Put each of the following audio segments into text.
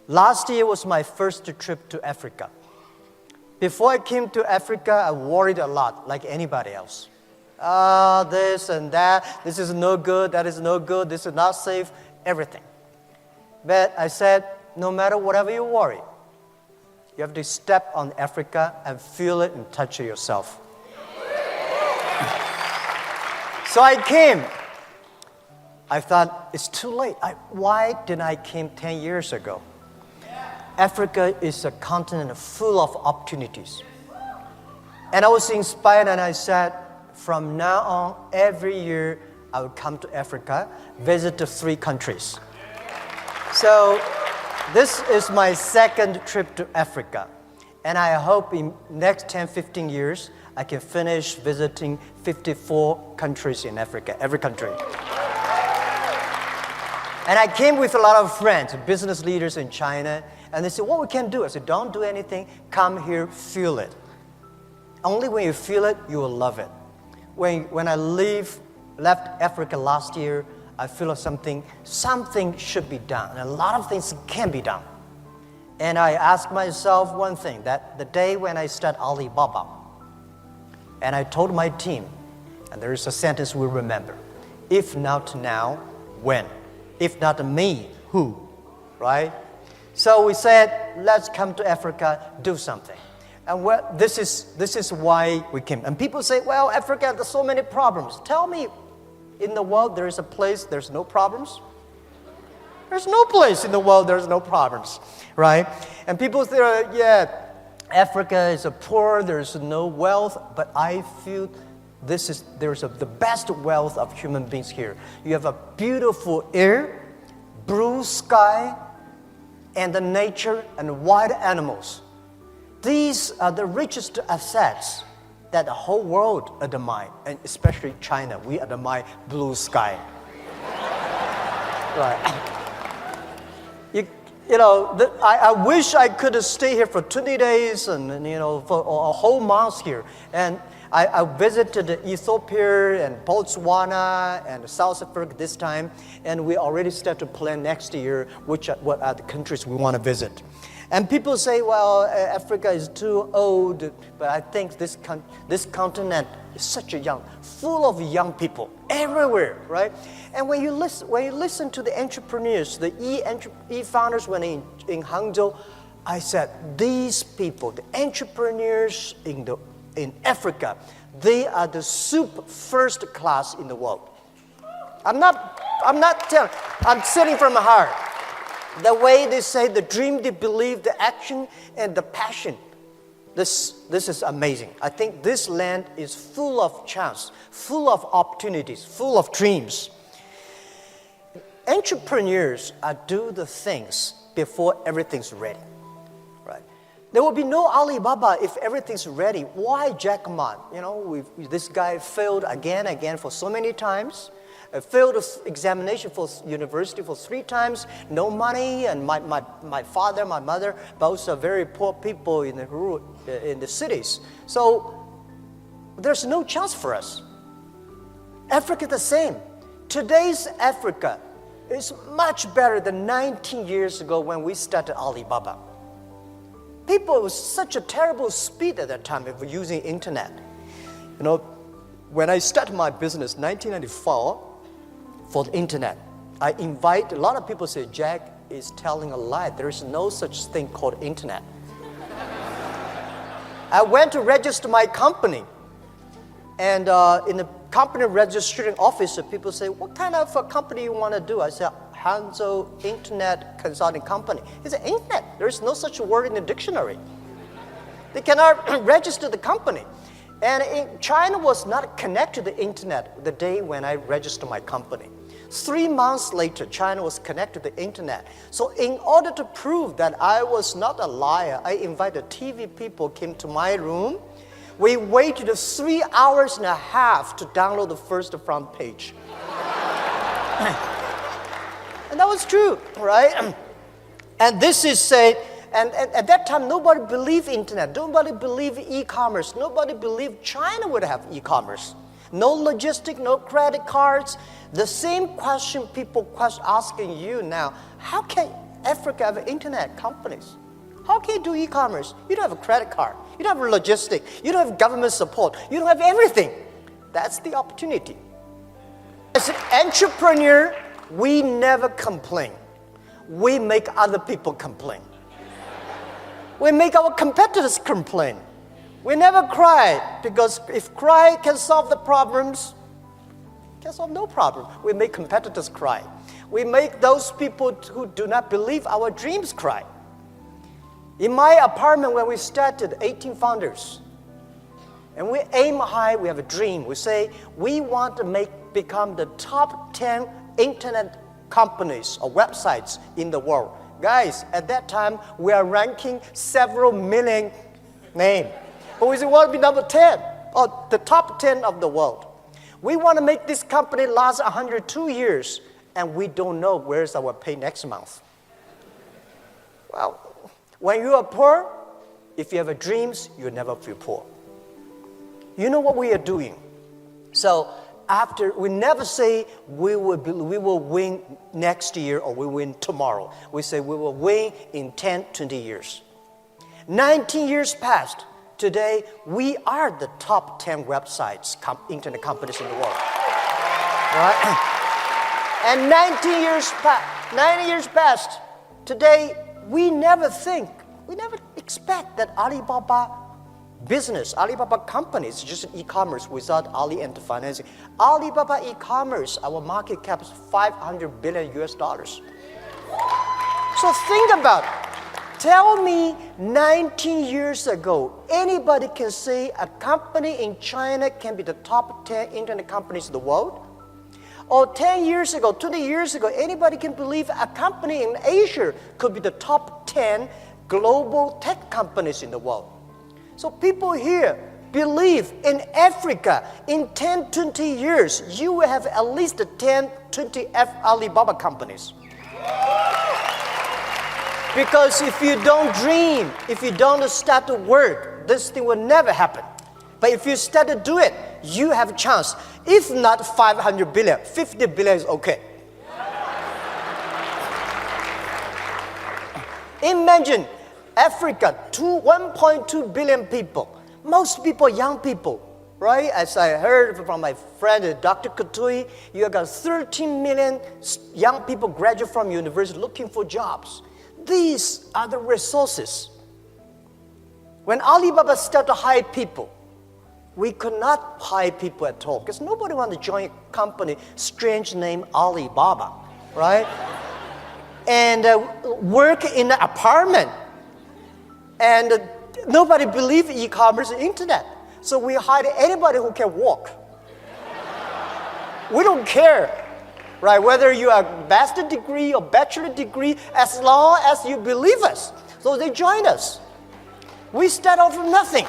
Last year was my first trip to Africa. Before I came to Africa, I worried a lot, like anybody else. This and that, this is no good, that is no good, this is not safe, everything. But I said, no matter whatever you worry, you have to step on Africa and feel it and touch it yourself. So I came. I thought, it's too late. Why didn't I came 10 years ago? Africa is a continent full of opportunities. And I was inspired and I said, from now on, every year I will come to Africa, visit the 3 countries. So this is my second trip to Africa. And I hope in next 10, 15 years, I can finish visiting 54 countries in Africa, every country. And I came with a lot of friends, business leaders in China, and they said, what we can do? I said, don't do anything, come here, feel it. Only when you feel it, you will love it. When I left Africa last year, I feel something should be done, and a lot of things can be done. And I asked myself one thing, that the day when I start Alibaba, and I told my team, and there is a sentence we remember, if not now, when? If not me, who? Right? So we said, let's come to Africa, do something. And this is why we came. And people say, well, Africa, there's so many problems. Tell me, in the world there is a place there's no problems? There's no place in the world there's no problems, right? And people say, yeah, Africa is poor, there's no wealth, but I feel there's the best wealth of human beings here. You have a beautiful air, blue sky, and the nature and wild animals. These are the richest assets that the whole world admire, and especially China. We admire blue sky. Right. I wish I could stay here for 20 days and for a whole month here. And I visited Ethiopia and Botswana and South Africa this time, and we already start to plan next year what are the countries we want to visit. And people say, well, Africa is too old, but I think this continent is such full of young people everywhere, right? And when you listen to the entrepreneurs, the e-founders when in Hangzhou, I said, these people, the entrepreneurs in Africa, they are the first class in the world. I'm not telling, I'm saying from the heart. The way they say, the dream, the belief, the action, and the passion. This is amazing. I think this land is full of chance, full of opportunities, full of dreams. Entrepreneurs do the things before everything's ready. Right? There will be no Alibaba if everything's ready. Why Jack Ma? This guy failed again for so many times. I failed examination for university for 3 times, no money, and my father, my mother, both are very poor people in the cities. So there's no chance for us. Africa the same. Today's Africa is much better than 19 years ago when we started Alibaba. People with such a terrible speed at that time of using internet. When I started my business, 1994, for the internet, I invite a lot of people say, Jack is telling a lie. There is no such thing called internet. I went to register my company, and in the company registering office, people say, what kind of a company you want to do? I said, Hangzhou Internet Consulting Company. He said, internet, there is no such word in the dictionary. They cannot register the company. And China was not connected to the internet the day when I registered my company. 3 months later, China was connected to the internet. So in order to prove that I was not a liar, I invited TV people came to my room. We waited 3 hours and a half to download the first front page. And that was true, right? And this is said, and at that time, nobody believed internet. Nobody believed e-commerce. Nobody believed China would have e-commerce. No logistic, no credit cards. The same question people asking you now, how can Africa have internet companies. How can you do e-commerce? You don't have a credit card. You don't have logistics. You don't have government support. You don't have everything. That's the opportunity. As an entrepreneur, we never complain. We make other people complain. We make our competitors complain. We never cry, because if cry can solve the problems, can solve no problem. We make competitors cry. We make those people who do not believe our dreams cry. In my apartment, when we started, 18 founders, and we aim high, we have a dream. We say we want to become the top 10 internet companies or websites in the world. Guys, at that time, we are ranking several million names. But we say we want to be number 10, or the top 10 of the world. We want to make this company last 102 years, and we don't know where's our pay next month. Well, when you are poor, if you have dreams, you never feel poor. You know what we are doing. So we never say we will win next year or we win tomorrow. We say we will win in 10, 20 years. 19 years passed. Today, we are the top 10 websites, internet companies in the world. Right? And 19 years passed. Today, we never expect that Alibaba business, Alibaba company is just e-commerce without Ali and financing. Alibaba e-commerce, our market cap is $500 billion US. So think about it. Tell me 19 years ago, anybody can say a company in China can be the top 10 internet companies in the world? Or 10 years ago, 20 years ago, anybody can believe a company in Asia could be the top 10 global tech companies in the world? So people here believe in Africa, in 10, 20 years, you will have at least 10, 20 Alibaba companies. Because if you don't dream, if you don't start to work, this thing will never happen. But if you start to do it, you have a chance. If not 500 billion, 50 billion is okay. Imagine Africa, 1.2 billion people. Most people, young people, right? As I heard from my friend, Dr. Katui, you got 13 million young people graduate from university looking for jobs. These are the resources. When Alibaba started to hire people, we could not hire people at all because nobody wanted to join a company, strange name Alibaba, right? And work in an apartment. And nobody believed in e-commerce and internet. So we hired anybody who can walk. We don't care. Right, whether you are a master's degree or bachelor degree, as long as you believe us. So they join us. We start off from nothing.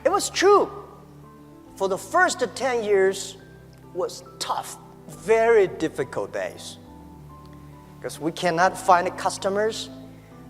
It was true. For the first 10 years was tough, very difficult days. Because we cannot find customers,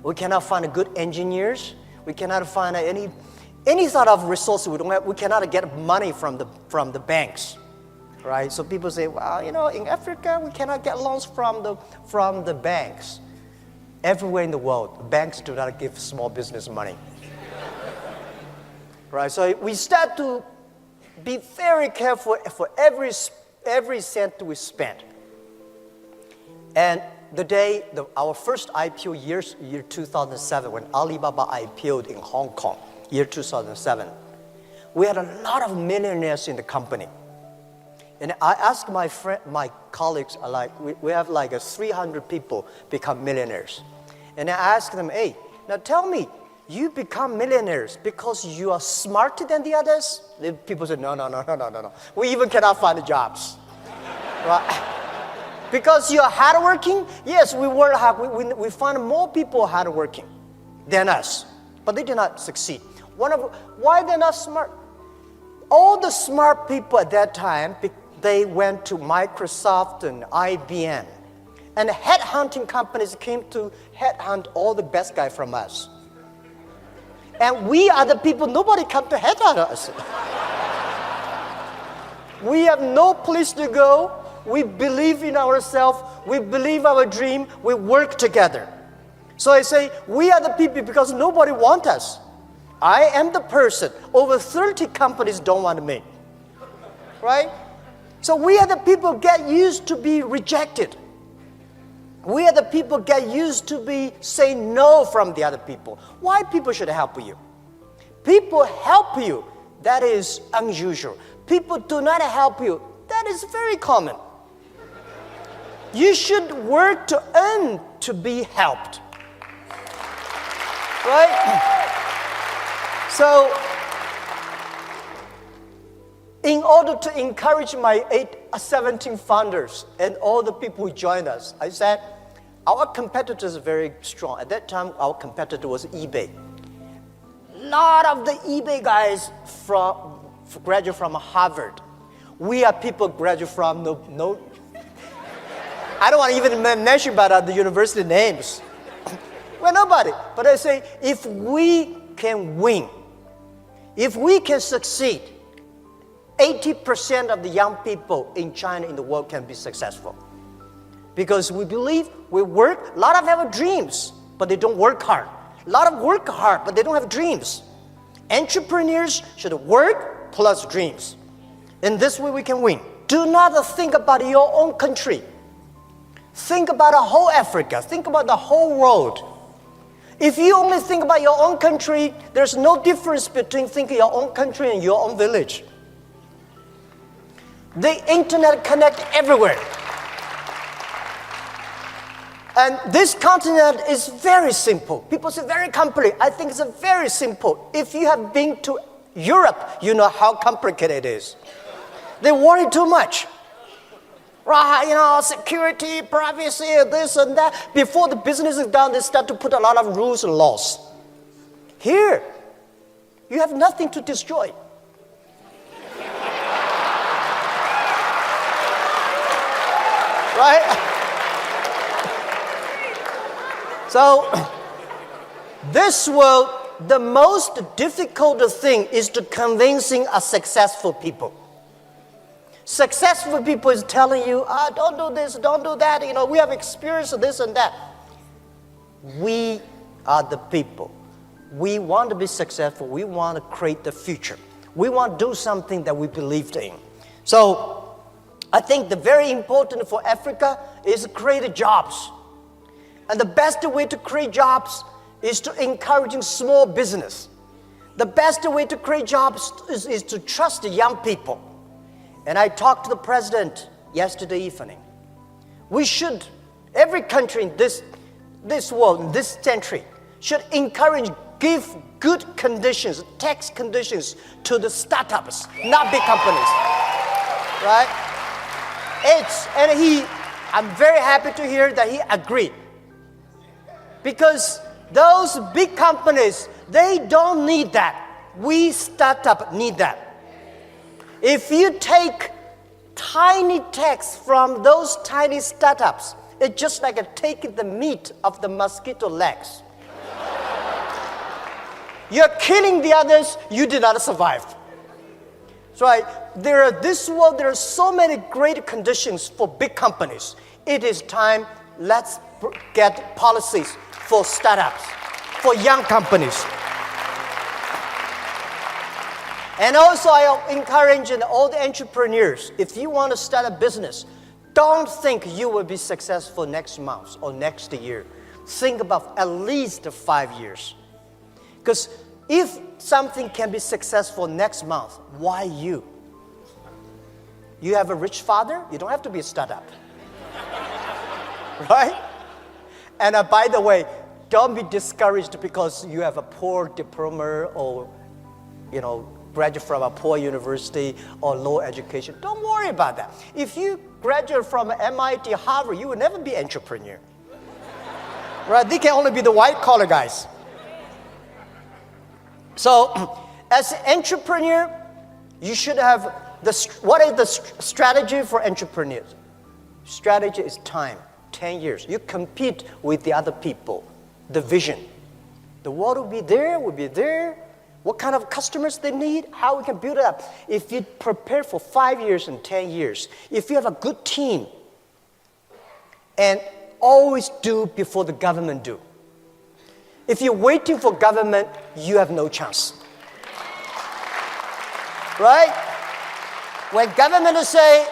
we cannot find good engineers, we cannot find any sort of resources we cannot get money from the banks, right? So people say, well, in Africa we cannot get loans from the banks. Everywhere in the world, banks do not give small business money, right? So we start to be very careful for every cent we spend. And our first IPO year 2007, when Alibaba IPO'd in Hong Kong. Year 2007, we had a lot of millionaires in the company. And I asked my colleagues, we have 300 people become millionaires. And I asked them, hey, now tell me, you become millionaires because you are smarter than the others? The people said, no. We even cannot find jobs. Right? Because you are hardworking? Yes, we work hard. We find more people hardworking than us, but they did not succeed. Why they're not smart? All the smart people at that time, they went to Microsoft and IBM. And headhunting companies came to headhunt all the best guys from us. And we are the people, nobody come to headhunt us. We have no place to go. We believe in ourselves. We believe our dream. We work together. So I say, we are the people because nobody wants us. I am the person. Over 30 companies don't want me. Right? So we are the people get used to be rejected. We are the people get used to be say no from the other people. Why people should help you? People help you. That is unusual. People do not help you. That is very common. You should work to earn to be helped. Right? So, in order to encourage my 17 founders and all the people who joined us, I said, our competitors are very strong. At that time, our competitor was eBay. A lot of the eBay guys graduate from Harvard. We are people graduate from no I don't want to even mention about the university names. Well, nobody. But I say, if we can win, if we can succeed, 80% of the young people in China, in the world, can be successful. Because we believe, we work, a lot of them have dreams, but they don't work hard. A lot of work hard, but they don't have dreams. Entrepreneurs should work plus dreams. In this way, we can win. Do not think about your own country. Think about the whole Africa. Think about the whole world. If you only think about your own country, there's no difference between thinking your own country and your own village. The internet connects everywhere. And this continent is very simple. People say very complicated. I think it's very simple. If you have been to Europe, you know how complicated it is. They worry too much. Right, security, privacy, this and that. Before the business is done, they start to put a lot of rules and laws. Here, you have nothing to destroy. Right? So, this world, the most difficult thing is to convincing a successful people. Successful people is telling you, don't do this, don't do that. We have experienced this and that. We are the people. We want to be successful. We want to create the future. We want to do something that we believed in. So, I think the very important for Africa is to create jobs. And the best way to create jobs is to encourage small business. The best way to create jobs is to trust the young people. And I talked to the president yesterday evening. We should, every country in this world, in this century, should encourage, give good conditions, tax conditions to the startups, not big companies. Right? I'm very happy to hear that he agreed. Because those big companies, they don't need that. We startup need that. If you take tiny tax from those tiny startups, it's just like taking the meat of the mosquito legs. You're killing the others, you did not survive. So there are so many great conditions for big companies. It is time, let's get policies for startups, for young companies. And also I encourage all the entrepreneurs, if you want to start a business, don't think you will be successful next month or next year. Think about at least 5 years. Because if something can be successful next month, why you? You have a rich father, you don't have to be a startup. Right? And by the way, don't be discouraged because you have a poor diploma or, graduate from a poor university or low education. Don't worry about that. If you graduate from MIT, Harvard, you will never be an entrepreneur. Right? They can only be the white-collar guys. So, as an entrepreneur, you should have what is the strategy for entrepreneurs? Strategy is time, 10 years. You compete with the other people, the vision. The world will be there, what kind of customers they need, how we can build it up. If you prepare for 5 years and 10 years, if you have a good team, and always do before the government do. If you're waiting for government, you have no chance. Right? When government say,